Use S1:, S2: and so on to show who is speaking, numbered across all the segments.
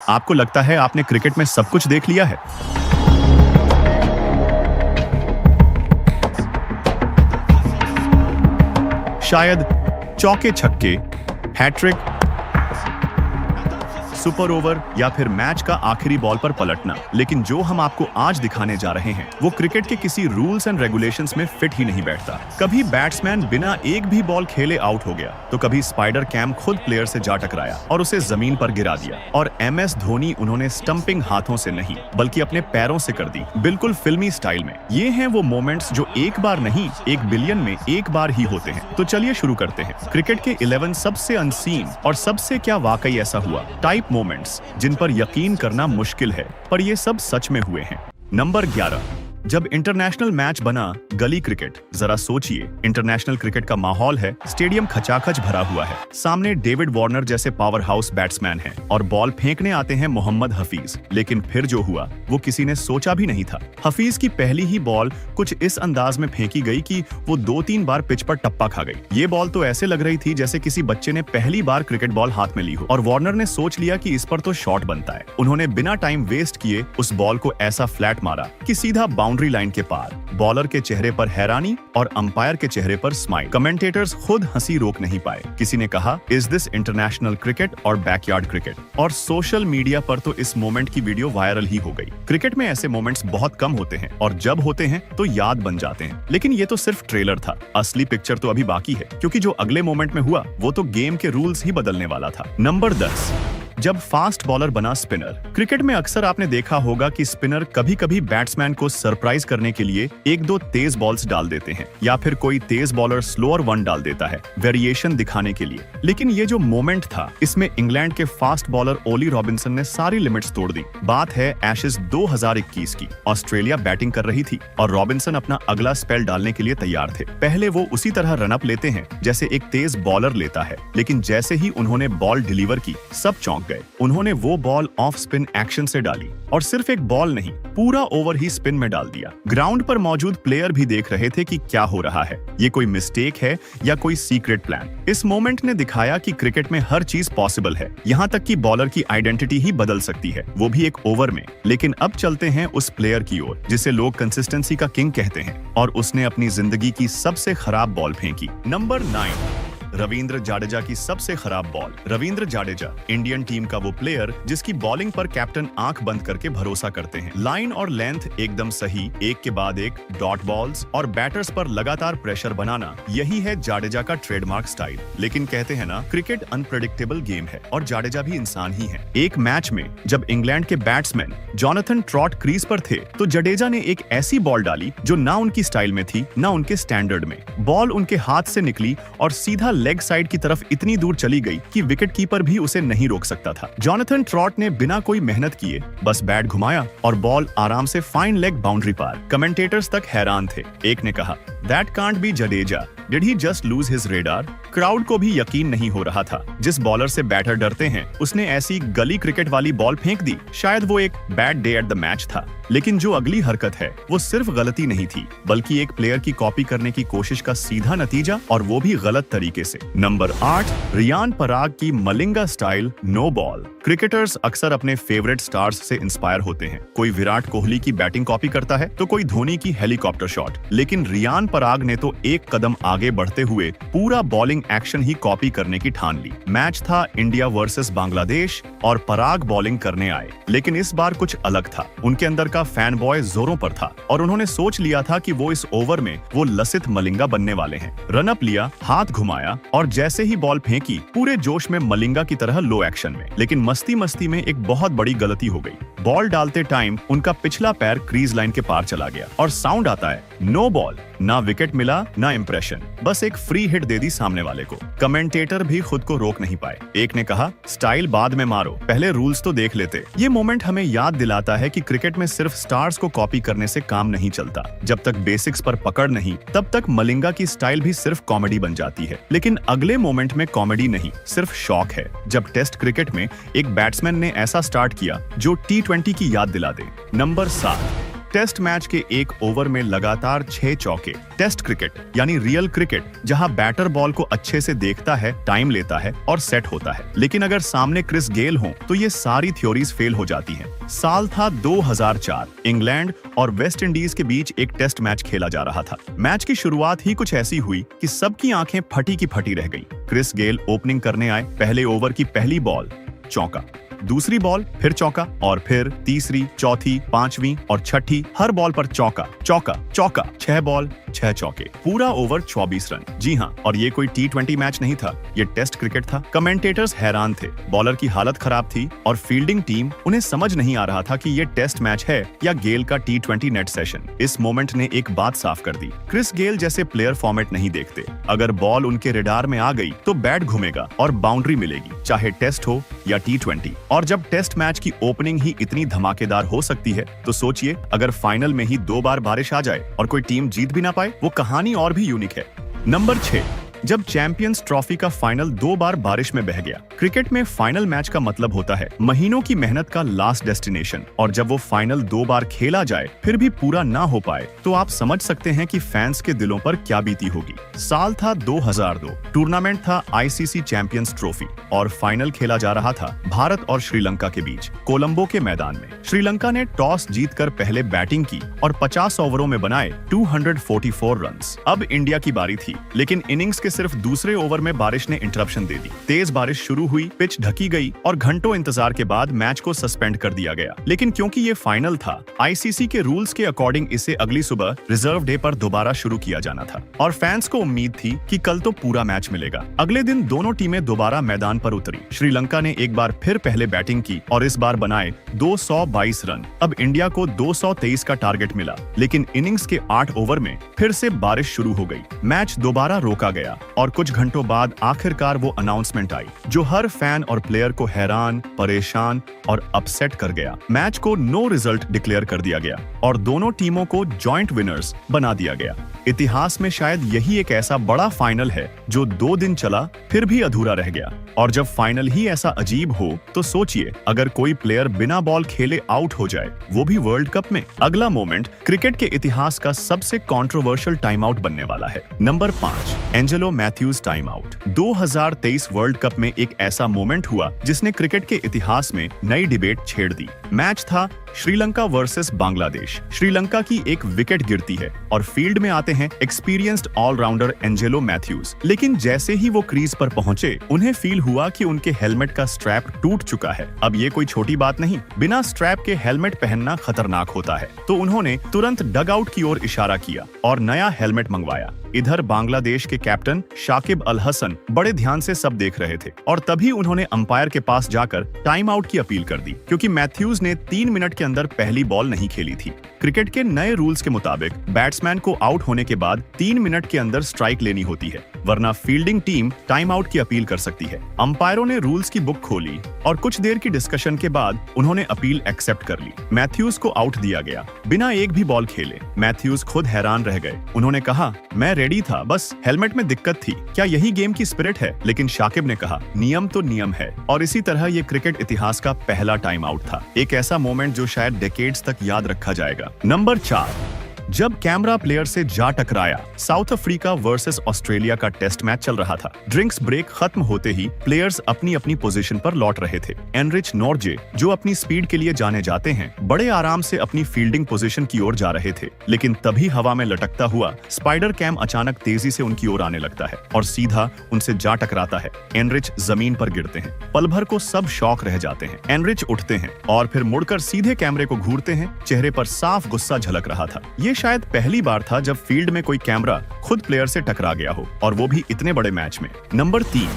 S1: आपको लगता है आपने क्रिकेट में सब कुछ देख लिया है? शायद चौके छक्के, हैट्रिक, सुपर ओवर या फिर मैच का आखिरी बॉल पर पलटना, लेकिन जो हम आपको आज दिखाने जा रहे हैं वो क्रिकेट के किसी रूल्स एंड रेगुलेशंस में फिट ही नहीं बैठता। कभी बैट्समैन बिना एक भी बॉल खेले आउट हो गया, तो कभी स्पाइडर कैम खुद प्लेयर से जा टकराया और उसे जमीन पर गिरा दिया, और MS धोनी उन्होंने स्टंपिंग हाथों से नहीं बल्कि अपने पैरों से कर दी, बिल्कुल फिल्मी स्टाइल में। ये हैं वो मोमेंट्स जो एक बार नहीं, 1 बिलियन में एक बार ही होते हैं। तो चलिए शुरू करते हैं। क्रिकेट के 11 सबसे अनसीन और सबसे क्या वाकई ऐसा हुआ टाइप मोमेंट्स जिन पर यकीन करना मुश्किल है, पर ये सब सच में हुए हैं। नंबर 11, जब इंटरनेशनल मैच बना गली क्रिकेट। जरा सोचिए, इंटरनेशनल क्रिकेट का माहौल है, स्टेडियम खचाखच भरा हुआ है, सामने डेविड वार्नर जैसे पावर हाउस बैट्समैन हैं और बॉल फेंकने आते हैं मोहम्मद हफीज। लेकिन फिर जो हुआ वो किसी ने सोचा भी नहीं था। हफीज की पहली ही बॉल कुछ इस अंदाज में फेंकी गई कि वो 2-3 बार पिच पर टप्पा खा गई। ये बॉल तो ऐसे लग रही थी जैसे किसी बच्चे ने पहली बार क्रिकेट बॉल हाथ में ली हो, और वार्नर ने सोच लिया कि इस पर तो शॉट बनता है। उन्होंने बिना टाइम वेस्ट किए उस बॉल को ऐसा फ्लैट मारा कि सीधा बाउंड्री लाइन के पार। बॉलर के चेहरे पर हैरानी और अंपायर के चेहरे पर स्माइल। कमेंटेटर्स खुद हंसी रोक नहीं पाए। किसी ने कहा, इज दिस इंटरनेशनल क्रिकेट और बैकयार्ड क्रिकेट? और सोशल मीडिया पर तो इस मोमेंट की वीडियो वायरल ही हो गई। क्रिकेट में ऐसे मोमेंट्स बहुत कम होते हैं और जब होते हैं तो याद बन जाते हैं। लेकिन ये तो सिर्फ ट्रेलर था, असली पिक्चर तो अभी बाकी है, क्योंकि जो अगले मोमेंट में हुआ वो तो गेम के रूल्स ही बदलने वाला था। नंबर 10, जब फास्ट बॉलर बना स्पिनर। क्रिकेट में अक्सर आपने देखा होगा कि स्पिनर कभी-कभी बैट्समैन को सरप्राइज करने के लिए 1-2 तेज बॉल्स डाल देते हैं, या फिर कोई तेज बॉलर स्लोअर वन डाल देता है वेरिएशन दिखाने के लिए। लेकिन ये जो मोमेंट था, इसमें इंग्लैंड के फास्ट बॉलर ओली रॉबिन्सन ने सारी लिमिट्स तोड़ दी। बात है एशेज 2021 की। ऑस्ट्रेलिया बैटिंग कर रही थी और रॉबिन्सन अपना अगला स्पेल डालने के लिए तैयार थे। पहले वो उसी तरह रनअप लेते हैं जैसे एक तेज बॉलर लेता है, लेकिन जैसे ही उन्होंने बॉल डिलीवर की, सब चौंक गए। उन्होंने वो बॉल ऑफ स्पिन एक्शन से डाली, और सिर्फ एक बॉल नहीं, पूरा ओवर ही स्पिन में डाल दिया। ग्राउंड पर मौजूद प्लेयर भी देख रहे थे कि क्या हो रहा है, ये कोई मिस्टेक है या कोई सीक्रेट प्लान। इस मोमेंट ने दिखाया कि क्रिकेट में हर चीज पॉसिबल है, यहाँ तक कि बॉलर की आइडेंटिटी ही बदल सकती है, वो भी एक ओवर में। लेकिन अब चलते हैं उस प्लेयर की ओर जिसे लोग कंसिस्टेंसी का किंग कहते हैं, और उसने अपनी जिंदगी की सबसे खराब बॉल फेंकी। नंबर 9, रविंद्र जाडेजा की सबसे खराब ball. Ravindra Jadeja Indian team का वो प्लेयर जिसकी बॉलिंग पर कैप्टन आंख बंद करके भरोसा करते हैं। लाइन और लेंथ एकदम सही, एक के बाद एक डॉट बॉल्स और बैटर्स पर लगातार प्रेशर बनाना, यही है जाडेजा का ट्रेडमार्क स्टाइल। लेकिन कहते हैं ना, क्रिकेट अनप्रेडिक्टेबल गेम है और जाडेजा भी इंसान ही है। एक मैच में जब इंग्लैंड के बैट्समैन जोनाथन ट्रॉट क्रीज पर थे, तो जडेजा ने एक ऐसी बॉल डाली जो ना उनकी स्टाइल में थी, ना उनके स्टैंडर्ड में। बॉल उनके हाथ से निकली और सीधा लेग साइड की तरफ इतनी दूर चली गई कि विकेट कीपर भी उसे नहीं रोक सकता था। जोनाथन ट्रॉट ने बिना कोई मेहनत किए बस बैट घुमाया और बॉल आराम से फाइन लेग बाउंड्री पार। कमेंटेटर्स तक हैरान थे। एक ने कहा, that can't be Jadeja, did he just lose his radar? Crowd को भी यकीन नहीं हो रहा था। जिस बॉलर से बैटर डरते हैं, उसने ऐसी गली क्रिकेट वाली बॉल फेंक दी। शायद वो एक bad day at the match था, लेकिन जो अगली हरकत है वो सिर्फ गलती नहीं थी, बल्कि एक प्लेयर की कॉपी करने की कोशिश का सीधा नतीजा, और वो भी गलत तरीके से। नंबर 8, रियान पराग की Malinga style no ball. Cricketers अक्सर अपने फेवरेट स्टार्स से इंस्पायर होते हैं। कोई विराट कोहली की बैटिंग कॉपी करता है तो कोई धोनी की हेलीकॉप्टर शॉट, लेकिन रियान पराग ने तो एक कदम आगे बढ़ते हुए पूरा बॉलिंग एक्शन ही कॉपी करने की ठान ली। मैच था इंडिया वर्सेस बांग्लादेश और पराग बॉलिंग करने आए, लेकिन इस बार कुछ अलग था। उनके अंदर का फैन बॉय जोरों पर था और उन्होंने सोच लिया था कि वो इस ओवर में वो लसित मलिंगा बनने वाले हैं। रनअप लिया, हाथ घुमाया और जैसे ही बॉल फेंकी, पूरे जोश में मलिंगा की तरह लो एक्शन में। लेकिन मस्ती मस्ती में एक बहुत बड़ी गलती हो गई। बॉल डालते टाइम उनका पिछला पैर क्रीज लाइन के पार चला गया और साउंड आता है नो बॉल। ना विकेट मिला, ना इंप्रेशन, बस एक फ्री हिट दे दी सामने वाले को। कमेंटेटर भी खुद को रोक नहीं पाए। एक ने कहा, स्टाइल बाद में मारो, पहले रूल्स तो देख लेते। ये मोमेंट हमें याद दिलाता है कि क्रिकेट में सिर्फ स्टार्स को कॉपी करने से काम नहीं चलता। जब तक बेसिक्स पर पकड़ नहीं, तब तक मलिंगा की स्टाइल भी सिर्फ कॉमेडी बन जाती है। लेकिन अगले मोमेंट में कॉमेडी नहीं, सिर्फ शॉक है, जब टेस्ट क्रिकेट में एक बैट्समैन ने ऐसा स्टार्ट किया जो T20 की याद दिला दे। नंबर 7, टेस्ट मैच के एक ओवर में लगातार 6 चौके। टेस्ट क्रिकेट यानी रियल क्रिकेट, जहां बैटर बॉल को अच्छे से देखता है, टाइम लेता है और सेट होता है। लेकिन अगर सामने क्रिस गेल हो तो ये सारी थ्योरीज फेल हो जाती हैं। साल था 2004। इंग्लैंड और वेस्ट इंडीज के बीच एक टेस्ट मैच खेला जा रहा था। मैच की शुरुआत ही कुछ ऐसी हुई कि सबकी आंखें फटी की फटी रह गई। क्रिस गेल ओपनिंग करने आए। पहले ओवर की पहली बॉल चौका, दूसरी बॉल फिर चौका और फिर तीसरी, चौथी, पांचवी और छठी, हर बॉल पर चौका चौका चौका। 6 बॉल 6 चौके, पूरा ओवर 24 रन। जी हाँ, और ये कोई T20 मैच नहीं था, ये टेस्ट क्रिकेट था। कमेंटेटर्स हैरान थे, बॉलर की हालत खराब थी और फील्डिंग टीम, उन्हें समझ नहीं आ रहा था कि ये टेस्ट मैच है या गेल का T20 नेट सेशन। इस मोमेंट ने एक बात साफ कर दी, क्रिस गेल जैसे प्लेयर फॉर्मेट नहीं देखते। अगर बॉल उनके रेडार में आ गई तो बैट घूमेगा और बाउंड्री मिलेगी, चाहे टेस्ट हो या T20। और जब टेस्ट मैच की ओपनिंग ही इतनी धमाकेदार हो सकती है तो सोचिए अगर फाइनल में ही 2 बार बारिश आ जाए और कोई टीम जीत भी ना पाए, वो कहानी और भी यूनिक है। नंबर 6, जब चैंपियंस ट्रॉफी का फाइनल 2 बार बारिश में बह गया। क्रिकेट में फाइनल मैच का मतलब होता है महीनों की मेहनत का लास्ट डेस्टिनेशन, और जब वो फाइनल 2 बार खेला जाए फिर भी पूरा ना हो पाए तो आप समझ सकते हैं कि फैंस के दिलों पर क्या बीती होगी। साल था 2002। टूर्नामेंट था ICC चैंपियंस ट्रॉफी और फाइनल खेला जा रहा था भारत और श्रीलंका के बीच, कोलंबो के मैदान में। श्रीलंका ने टॉस जीतकर पहले बैटिंग की और 50 ओवरों में बनाए 244 रन। अब इंडिया की बारी थी, लेकिन इनिंग्स सिर्फ दूसरे ओवर में बारिश ने इंटरप्शन दे दी। तेज बारिश शुरू हुई, पिच ढकी गई और घंटों इंतजार के बाद मैच को सस्पेंड कर दिया गया। लेकिन क्योंकि ये फाइनल था, ICC के रूल्स के अकॉर्डिंग इसे अगली सुबह रिजर्व डे पर दोबारा शुरू किया जाना था और फैंस को उम्मीद थी कि कल तो पूरा मैच मिलेगा। अगले दिन दोनों टीमें दोबारा मैदान पर उतरी। श्रीलंका ने एक बार फिर पहले बैटिंग की और इस बार बनाए 222 रन। अब इंडिया को 223 का टारगेट मिला, लेकिन इनिंग्स के 8 ओवर में फिर से बारिश शुरू हो गई। मैच दोबारा रोका गया और कुछ घंटों बाद आखिरकार वो अनाउंसमेंट आई जो हर फैन और प्लेयर को हैरान, परेशान और अपसेट कर गया। मैच को नो रिजल्ट डिक्लेयर कर दिया गया और दोनों टीमों को जॉइंट विनर्स बना दिया गया। इतिहास में शायद यही एक ऐसा बड़ा फाइनल है जो 2 दिन चला फिर भी अधूरा रह गया। और जब फाइनल ही ऐसा अजीब हो तो सोचिए अगर कोई प्लेयर बिना बॉल खेले आउट हो जाए, वो भी वर्ल्ड कप में। अगला मोमेंट क्रिकेट के इतिहास का सबसे कंट्रोवर्शियल टाइम आउट बनने वाला है। Number 5, Angelo Mathews time out. 2023 world cup में एक ऐसा मोमेंट हुआ जिसने क्रिकेट के इतिहास में नई डिबेट छेड़ दी। मैच था श्रीलंका वर्सेस बांग्लादेश। श्रीलंका की एक विकेट गिरती है और फील्ड में आते हैं एक्सपीरियंस्ड ऑलराउंडर एंजेलो मैथ्यूज। लेकिन जैसे ही वो क्रीज पर पहुंचे, उन्हें फील हुआ कि उनके हेलमेट का स्ट्रैप टूट चुका है। अब ये कोई छोटी बात नहीं, बिना स्ट्रैप के हेलमेट पहनना खतरनाक होता है। तो उन्होंने तुरंत डग आउट की ओर इशारा किया और नया हेलमेट मंगवाया। इधर बांग्लादेश के कैप्टन शाकिब अल हसन बड़े ध्यान से सब देख रहे थे और तभी उन्होंने अंपायर के पास जाकर टाइम आउट की अपील कर दी, क्योंकि मैथ्यूज ने 3 मिनट के अंदर पहली बॉल नहीं खेली थी। क्रिकेट के नए रूल्स के मुताबिक बैट्समैन को आउट होने के बाद 3 मिनट के अंदर स्ट्राइक लेनी होती है, वरना फील्डिंग टीम टाइम आउट की अपील कर सकती है। अंपायरों ने रूल्स की बुक खोली और कुछ देर की डिस्कशन के बाद उन्होंने अपील एक्सेप्ट कर ली। मैथ्यूज को आउट दिया गया बिना एक भी बॉल खेले। मैथ्यूज खुद हैरान रह गए। उन्होंने कहा, मैं रेडी था, बस हेलमेट में दिक्कत थी। क्या यही गेम की स्पिरिट है? लेकिन शाकिब ने कहा, नियम तो नियम है। और इसी तरह ये क्रिकेट इतिहास का पहला टाइम आउट था, एक ऐसा मोमेंट जो शायद डेकेड्स तक याद रखा जाएगा। नंबर 4, जब कैमरा प्लेयर से जा टकराया। साउथ अफ्रीका वर्सेस ऑस्ट्रेलिया का टेस्ट मैच चल रहा था। ड्रिंक्स ब्रेक खत्म होते ही प्लेयर्स अपनी अपनी पोजीशन पर लौट रहे थे। एनरिच नॉर्जे, जो अपनी स्पीड के लिए जाने जाते हैं, बड़े आराम से अपनी फील्डिंग पोजीशन की ओर जा रहे थे। लेकिन तभी हवा में लटकता हुआ स्पाइडर कैम अचानक तेजी से उनकी ओर आने लगता है और सीधा उनसे जा टकराता है। एनरिच जमीन पर गिरते हैं। पल भर को सब शॉक रह जाते हैं। एनरिच उठते हैं और फिर मुड़कर सीधे कैमरे को घूरते हैं। चेहरे पर साफ गुस्सा झलक रहा था। ये शायद पहली बार था जब फील्ड में कोई कैमरा खुद प्लेयर से टकरा गया हो, और वो भी इतने बड़े मैच में। नंबर 3,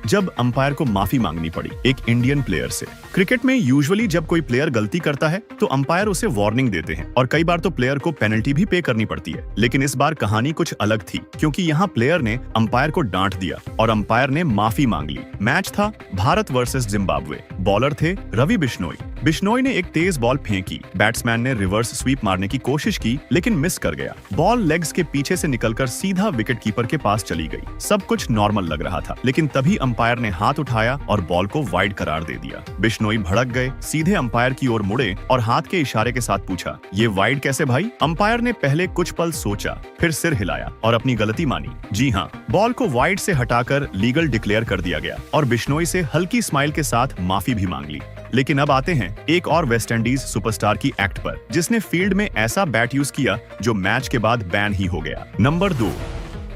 S1: जब अंपायर को माफी मांगनी पड़ी एक इंडियन प्लेयर से। क्रिकेट में यूजुअली जब कोई प्लेयर गलती करता है तो अंपायर उसे वार्निंग देते हैं और कई बार तो प्लेयर को पेनल्टी भी पे करनी पड़ती है। लेकिन इस बार कहानी कुछ अलग थी, क्योंकि यहाँ प्लेयर ने अंपायर को डांट दिया और अंपायर ने माफी मांग ली। मैच था भारत वर्सेस जिम्बाब्वे। बॉलर थे रवि बिश्नोई। बिश्नोई ने एक तेज बॉल फेंकी, बैट्समैन ने रिवर्स स्वीप मारने की कोशिश की लेकिन मिस कर गया। बॉल लेग्स के पीछे से निकलकर सीधा विकेट कीपर के पास चली गई। सब कुछ नॉर्मल लग रहा था, लेकिन तभी अंपायर ने हाथ उठाया और बॉल को वाइड करार दे दिया। बिश्नोई भड़क गए, सीधे अंपायर की ओर मुड़े और हाथ के इशारे के साथ पूछा, ये वाइड कैसे भाई? अंपायर ने पहले कुछ पल सोचा, फिर सिर हिलाया और अपनी गलती मानी। जी हाँ, बॉल को वाइड से हटाकर लीगल डिक्लेयर कर दिया गया और बिश्नोई से हल्की स्माइल के साथ माफी भी मांग ली। लेकिन अब आते हैं एक और वेस्टइंडीज सुपरस्टार की एक्ट पर, जिसने फील्ड में ऐसा बैट यूज किया जो मैच के बाद बैन ही हो गया। नंबर 2,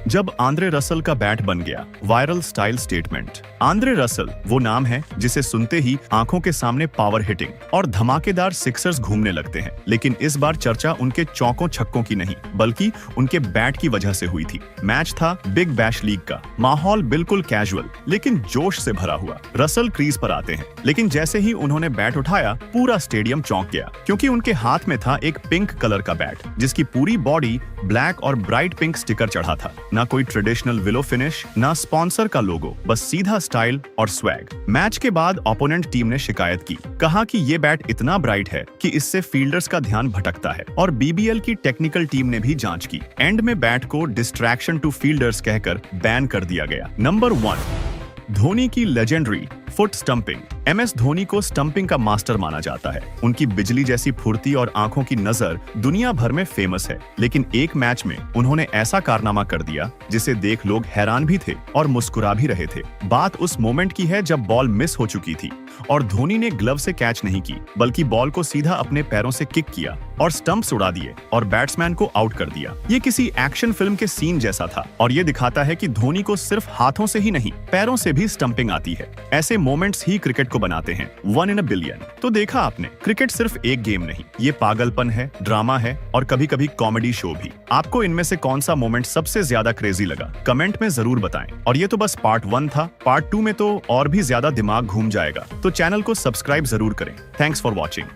S1: जब आंद्रे रसल का बैट बन गया, viral style statement. Andre Russell वो नाम है जिसे सुनते ही आंखों के सामने पावर हिटिंग और धमाकेदार सिक्सर्स घूमने लगते हैं, लेकिन इस बार चर्चा उनके चौकों छक्कों की नहीं बल्कि उनके बैट की वजह से हुई थी। मैच था बिग बैश लीग का, माहौल बिल्कुल कैजुअल लेकिन जोश से भरा हुआ। रसल क्रीज पर आते हैं, लेकिन जैसे ही उन्होंने बैट उठाया पूरा स्टेडियम चौंक गया, क्योंकि उनके हाथ में था एक पिंक कलर का बैट जिसकी पूरी बॉडी ब्लैक और ब्राइट पिंक स्टिकर चढ़ा था। ना कोई ट्रेडिशनल विलो फिनिश, ना स्पॉन्सर का लोगो, बस सीधा स्टाइल और स्वैग। मैच के बाद ओपोनेंट टीम ने शिकायत की, कहा कि ये बैट इतना ब्राइट है कि इससे फील्डर्स का ध्यान भटकता है, और बीबीएल की टेक्निकल टीम ने भी जांच की। एंड में बैट को डिस्ट्रैक्शन टू फील्डर्स कहकर बैन कर दिया गया। नंबर 1, धोनी की legendary foot stumping. MS Dhoni को स्टंपिंग का मास्टर माना जाता है। उनकी बिजली जैसी फुर्ती और आंखों की नजर दुनिया भर में फेमस है, लेकिन एक मैच में उन्होंने ऐसा कारनामा कर दिया जिसे देख लोग हैरान भी थे और मुस्कुरा भी रहे थे। बात उस मोमेंट की है जब बॉल मिस हो चुकी थी और धोनी ने ग्लव से कैच नहीं की बल्कि बॉल को सीधा अपने पैरों से किक किया और स्टंप्स उड़ा दिए और बैट्समैन को आउट कर दिया। ये किसी एक्शन फिल्म के सीन जैसा था और ये दिखाता है कि धोनी को सिर्फ हाथों से ही नहीं, पैरों से भी स्टंपिंग आती है। ऐसे मोमेंट्स ही क्रिकेट को बनाते हैं 1 in a billion। तो देखा आपने, क्रिकेट सिर्फ एक गेम नहीं, ये पागलपन है, ड्रामा है और कभी कभी कॉमेडी शो भी। आपको इनमें से कौन सा मोमेंट सबसे ज्यादा क्रेजी लगा, कमेंट में जरूर बताएं। और ये तो बस पार्ट 1 था, पार्ट 2 में तो और भी ज्यादा दिमाग घूम जाएगा, तो चैनल को सब्सक्राइब जरूर करें। Thanks for watching.